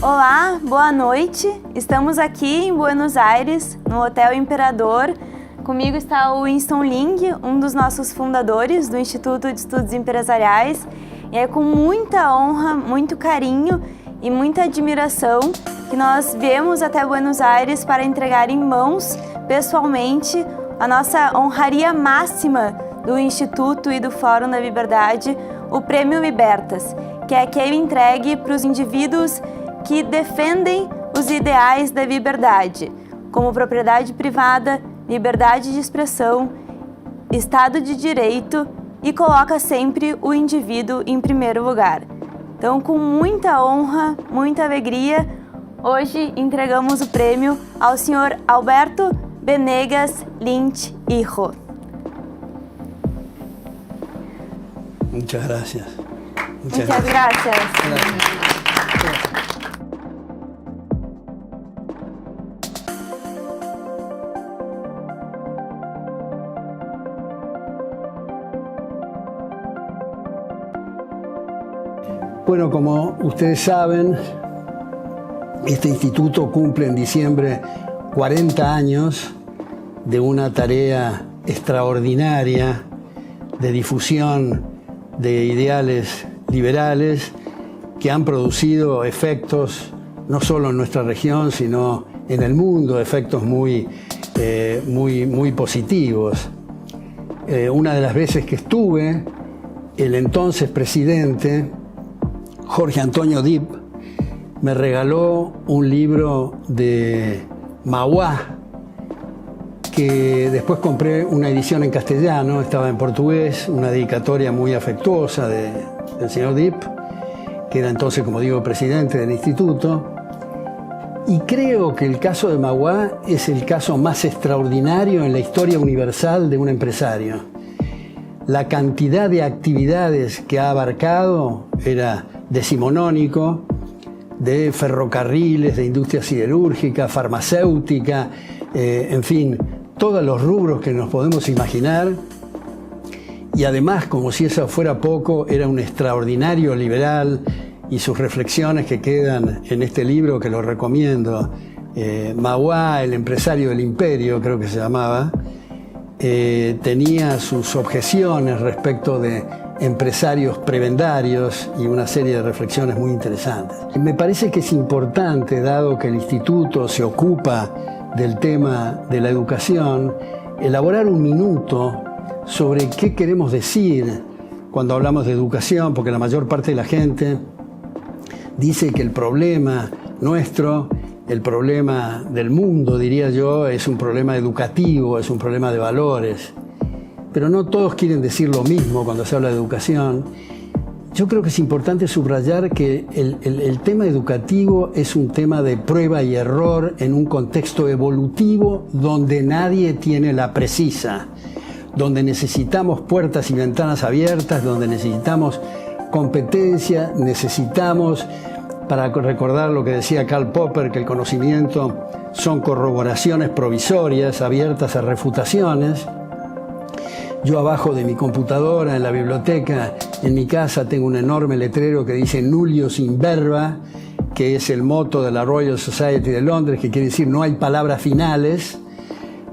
Olá, boa noite. Estamos aqui em Buenos Aires, no Hotel Imperador. Comigo está o Winston Ling, um dos nossos fundadores do Instituto de Estudos Empresariais. E é com muita honra, muito carinho e muita admiração que nós viemos até Buenos Aires para entregar em mãos, pessoalmente, a nossa honraria máxima do Instituto e do Fórum da Liberdade, o Prêmio Libertas, que é aquele entregue para os indivíduos que defendem os ideais da liberdade, como propriedade privada, liberdade de expressão, Estado de Direito e coloca sempre o indivíduo em primeiro lugar. Então, com muita honra, muita alegria, hoje entregamos o prêmio ao senhor Alberto Benegas Lynch Hijo. Muchas gracias. Muchas gracias. Bueno, como ustedes saben, este instituto cumple en diciembre 40 años de una tarea extraordinaria de difusión de ideales liberales que han producido efectos no solo en nuestra región, sino en el mundo, efectos muy positivos. Una de las veces que estuve, el entonces presidente Jorge Antonio Dipp me regaló un libro de Mauá, que después compré una edición en castellano, estaba en portugués, una dedicatoria muy afectuosa del señor Dipp, que era entonces, como digo, presidente del instituto. Y creo que el caso de Mauá es el caso más extraordinario en la historia universal de un empresario. La cantidad de actividades que ha abarcado era decimonónico, de ferrocarriles, de industria siderúrgica, farmacéutica, en fin, todos los rubros que nos podemos imaginar. Y además, como si eso fuera poco, era un extraordinario liberal, y sus reflexiones que quedan en este libro, que lo recomiendo, Mauá, el empresario del imperio, creo que se llamaba, tenía sus objeciones respecto de empresarios prebendarios y una serie de reflexiones muy interesantes. Me parece que es importante, dado que el instituto se ocupa del tema de la educación, elaborar un minuto sobre qué queremos decir cuando hablamos de educación, porque la mayor parte de la gente dice que el problema nuestro, el problema del mundo, diría yo, es un problema educativo, es un problema de valores. Pero no todos quieren decir lo mismo cuando se habla de educación. Yo creo que es importante subrayar que el tema educativo es un tema de prueba y error en un contexto evolutivo donde nadie tiene la precisa, donde necesitamos puertas y ventanas abiertas, donde necesitamos competencia, necesitamos, para recordar lo que decía Karl Popper, que el conocimiento son corroboraciones provisorias abiertas a refutaciones. Yo abajo de mi computadora, en la biblioteca, en mi casa, tengo un enorme letrero que dice Nullius in verba, que es el moto de la Royal Society de Londres, que quiere decir no hay palabras finales.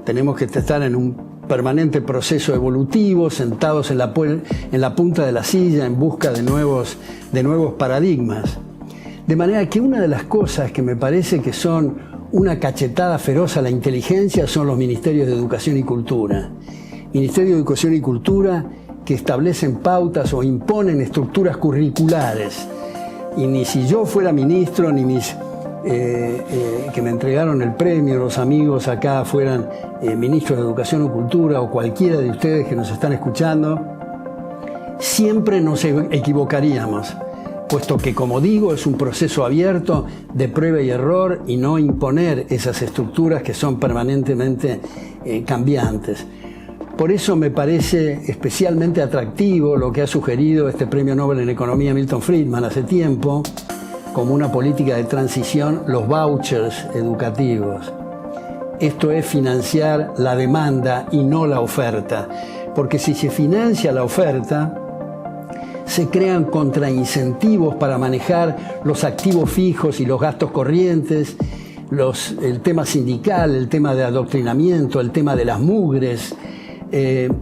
Tenemos que estar en un permanente proceso evolutivo, sentados en la punta de la silla en busca de nuevos paradigmas. De manera que una de las cosas que me parece que son una cachetada feroz a la inteligencia son los ministerios de Educación y Cultura. Ministerio de Educación y Cultura que establecen pautas o imponen estructuras curriculares. Y ni si yo fuera ministro, ni mis que me entregaron el premio, los amigos acá fueran ministros de Educación o Cultura, o cualquiera de ustedes que nos están escuchando, siempre nos equivocaríamos, puesto que, como digo, es un proceso abierto de prueba y error y no imponer esas estructuras que son permanentemente cambiantes. Por eso me parece especialmente atractivo lo que ha sugerido este Premio Nobel en Economía Milton Friedman hace tiempo, como una política de transición, los vouchers educativos. Esto es financiar la demanda y no la oferta, porque si se financia la oferta, se crean contraincentivos para manejar los activos fijos y los gastos corrientes, el tema sindical, el tema de adoctrinamiento, el tema de las mugres.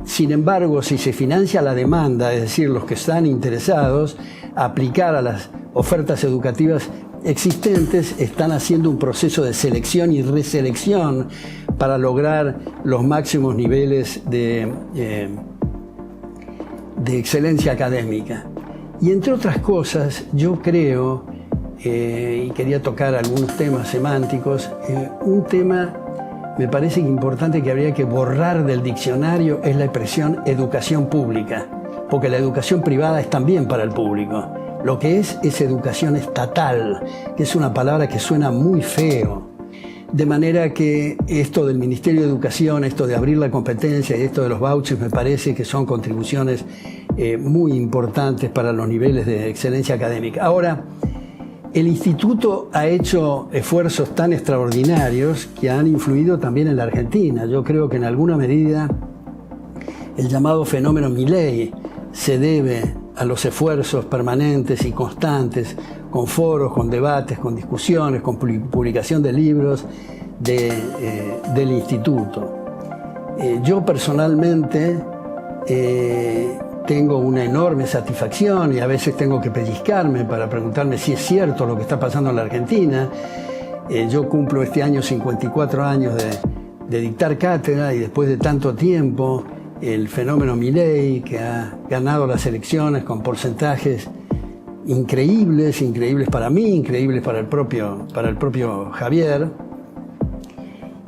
Sin embargo, si se financia la demanda, es decir, los que están interesados, aplicar a las ofertas educativas existentes, están haciendo un proceso de selección y reselección para lograr los máximos niveles de excelencia académica. Y entre otras cosas, yo creo, y quería tocar algunos temas semánticos, un tema me parece importante que habría que borrar del diccionario es la expresión educación pública, porque la educación privada es también para el público. Lo que es educación estatal, que es una palabra que suena muy feo. De manera que esto del Ministerio de Educación, esto de abrir la competencia y esto de los vouchers me parece que son contribuciones muy importantes para los niveles de excelencia académica. Ahora, el instituto ha hecho esfuerzos tan extraordinarios que han influido también en la Argentina. Yo creo que en alguna medida el llamado fenómeno Milei se debe a los esfuerzos permanentes y constantes, con foros, con debates, con discusiones, con publicación de libros del instituto. Yo personalmente tengo una enorme satisfacción y a veces tengo que pellizcarme para preguntarme si es cierto lo que está pasando en la Argentina. Yo cumplo este año 54 años de dictar cátedra y después de tanto tiempo el fenómeno Milei, que ha ganado las elecciones con porcentajes increíbles para mí, increíbles para el propio Javier.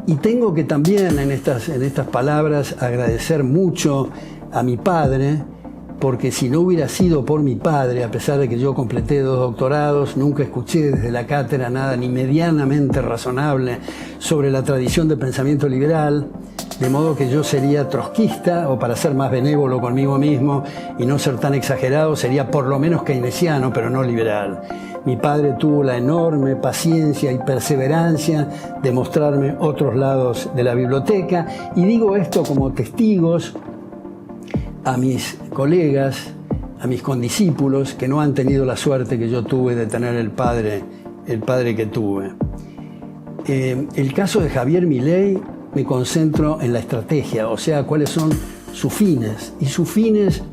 Y tengo que también en estas palabras agradecer mucho a mi padre, porque si no hubiera sido por mi padre, a pesar de que yo completé 2 doctorados, nunca escuché desde la cátedra nada ni medianamente razonable sobre la tradición de pensamiento liberal, de modo que yo sería trotskista, o para ser más benévolo conmigo mismo y no ser tan exagerado, sería por lo menos keynesiano, pero no liberal. Mi padre tuvo la enorme paciencia y perseverancia de mostrarme otros lados de la biblioteca, y digo esto como testigos a mis colegas, a mis condiscípulos, que no han tenido la suerte que yo tuve de tener el padre que tuve. El caso de Javier Milei, me concentro en la estrategia, o sea, cuáles son sus fines. Y sus fines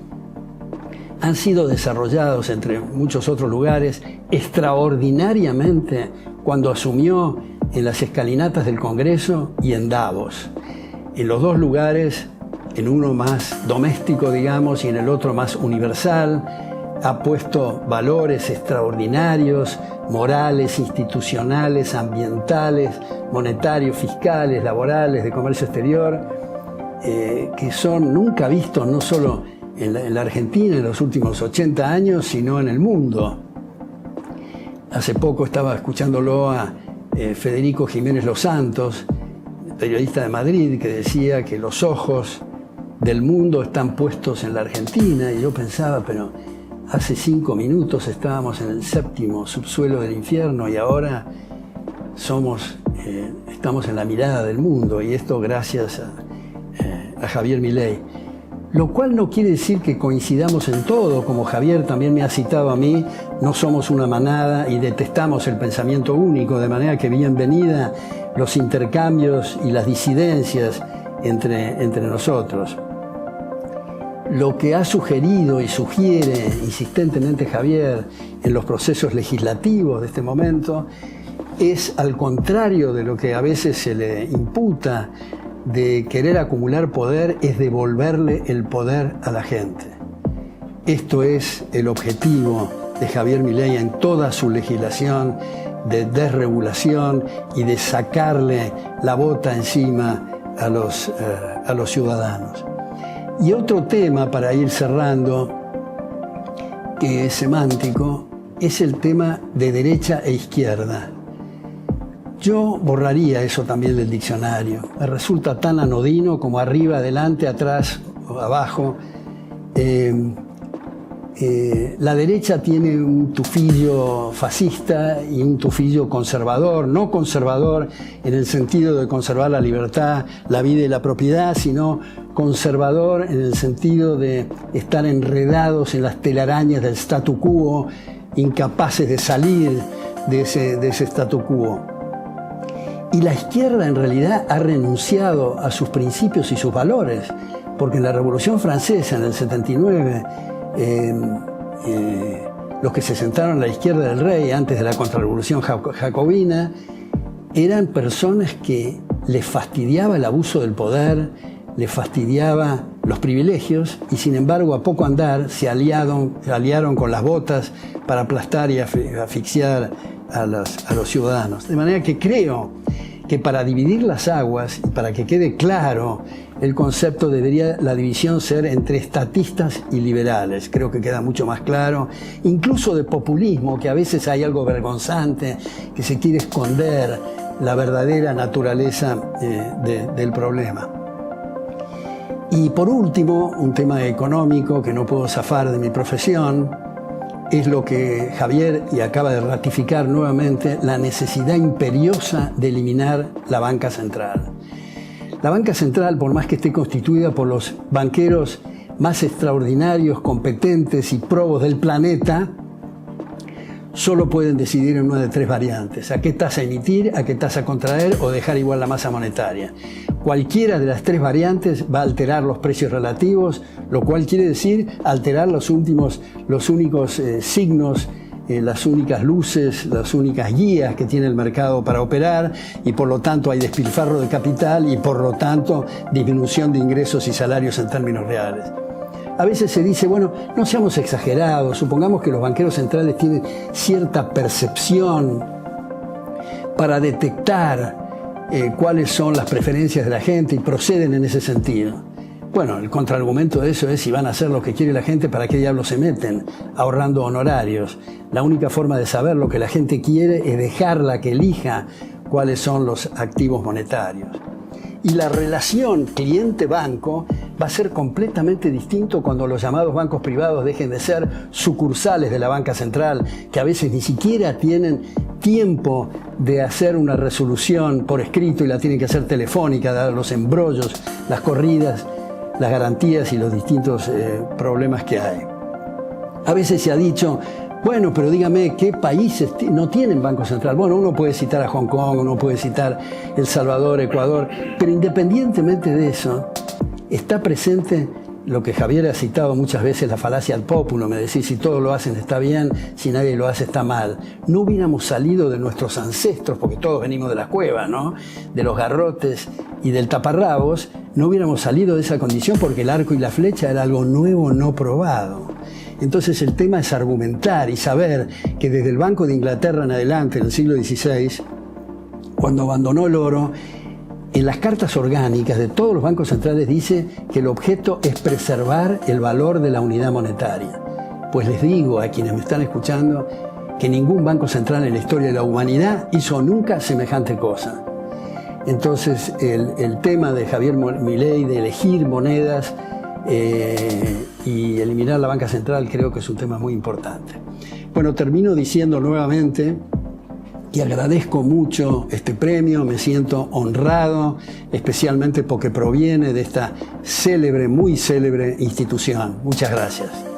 han sido desarrollados, entre muchos otros lugares, extraordinariamente cuando asumió en las escalinatas del Congreso y en Davos. En los 2 lugares, en uno más doméstico, digamos, y en el otro más universal, ha puesto valores extraordinarios, morales, institucionales, ambientales, monetarios, fiscales, laborales, de comercio exterior, que son nunca vistos no solo en la Argentina en los últimos 80 años, sino en el mundo. Hace poco estaba escuchándolo a Federico Jiménez Los Santos, periodista de Madrid, que decía que los ojos del mundo están puestos en la Argentina, y yo pensaba, pero hace 5 minutos estábamos en el 7º subsuelo del infierno y ahora estamos en la mirada del mundo, y esto gracias a Javier Milei. Lo cual no quiere decir que coincidamos en todo, como Javier también me ha citado a mí, no somos una manada y detestamos el pensamiento único, de manera que bienvenida los intercambios y las disidencias entre nosotros. Lo que ha sugerido y sugiere insistentemente Javier en los procesos legislativos de este momento es, al contrario de lo que a veces se le imputa de querer acumular poder, es devolverle el poder a la gente. Esto es el objetivo de Javier Milei en toda su legislación de desregulación y de sacarle la bota encima a los ciudadanos. Y otro tema, para ir cerrando, que es semántico, es el tema de derecha e izquierda. Yo borraría eso también del diccionario. Me resulta tan anodino como arriba, adelante, atrás o abajo. La derecha tiene un tufillo fascista y un tufillo conservador, no conservador en el sentido de conservar la libertad, la vida y la propiedad, sino conservador en el sentido de estar enredados en las telarañas del statu quo, incapaces de salir de ese statu quo. Y la izquierda en realidad ha renunciado a sus principios y sus valores, porque en la Revolución Francesa, en el 79, los que se sentaron a la izquierda del rey antes de la contrarrevolución jacobina eran personas que les fastidiaba el abuso del poder, les fastidiaba los privilegios y sin embargo a poco andar se aliaron con las botas para aplastar y asfixiar a los ciudadanos. De manera que creo que para dividir las aguas y para que quede claro el concepto debería la división ser entre estatistas y liberales. Creo que queda mucho más claro, incluso de populismo, que a veces hay algo vergonzante, que se quiere esconder la verdadera naturaleza del problema. Y por último, un tema económico que no puedo zafar de mi profesión, es lo que Javier y acaba de ratificar nuevamente, la necesidad imperiosa de eliminar la banca central. La banca central, por más que esté constituida por los banqueros más extraordinarios, competentes y probos del planeta, solo pueden decidir en una de tres variantes: a qué tasa emitir, a qué tasa contraer o dejar igual la masa monetaria. Cualquiera de las tres variantes va a alterar los precios relativos, lo cual quiere decir alterar los únicos signos, las únicas luces, las únicas guías que tiene el mercado para operar, y por lo tanto hay despilfarro de capital y por lo tanto disminución de ingresos y salarios en términos reales. A veces se dice, bueno, no seamos exagerados, supongamos que los banqueros centrales tienen cierta percepción para detectar cuáles son las preferencias de la gente y proceden en ese sentido. Bueno, el contraargumento de eso es, si van a hacer lo que quiere la gente, ¿para qué diablos se meten ahorrando honorarios? La única forma de saber lo que la gente quiere es dejarla que elija cuáles son los activos monetarios. Y la relación cliente-banco va a ser completamente distinto cuando los llamados bancos privados dejen de ser sucursales de la banca central, que a veces ni siquiera tienen tiempo de hacer una resolución por escrito y la tienen que hacer telefónica, dados los embrollos, las corridas, las garantías y los distintos problemas que hay. A veces se ha dicho, bueno, pero dígame, ¿qué países no tienen banco central? Bueno, uno puede citar a Hong Kong, uno puede citar El Salvador, Ecuador, pero independientemente de eso, está presente lo que Javier ha citado muchas veces, la falacia al populo, me decís, si todos lo hacen está bien, si nadie lo hace está mal. No hubiéramos salido de nuestros ancestros, porque todos venimos de la cueva, ¿no?, de los garrotes y del taparrabos, no hubiéramos salido de esa condición porque el arco y la flecha era algo nuevo, no probado. Entonces el tema es argumentar y saber que desde el Banco de Inglaterra en adelante, en el siglo XVI, cuando abandonó el oro, en las cartas orgánicas de todos los bancos centrales dice que el objeto es preservar el valor de la unidad monetaria. Pues les digo a quienes me están escuchando que ningún banco central en la historia de la humanidad hizo nunca semejante cosa. Entonces el tema de Javier Milei de elegir monedas y eliminar la banca central creo que es un tema muy importante. Bueno, termino diciendo nuevamente que agradezco mucho este premio, me siento honrado, especialmente porque proviene de esta célebre, muy célebre institución. Muchas gracias.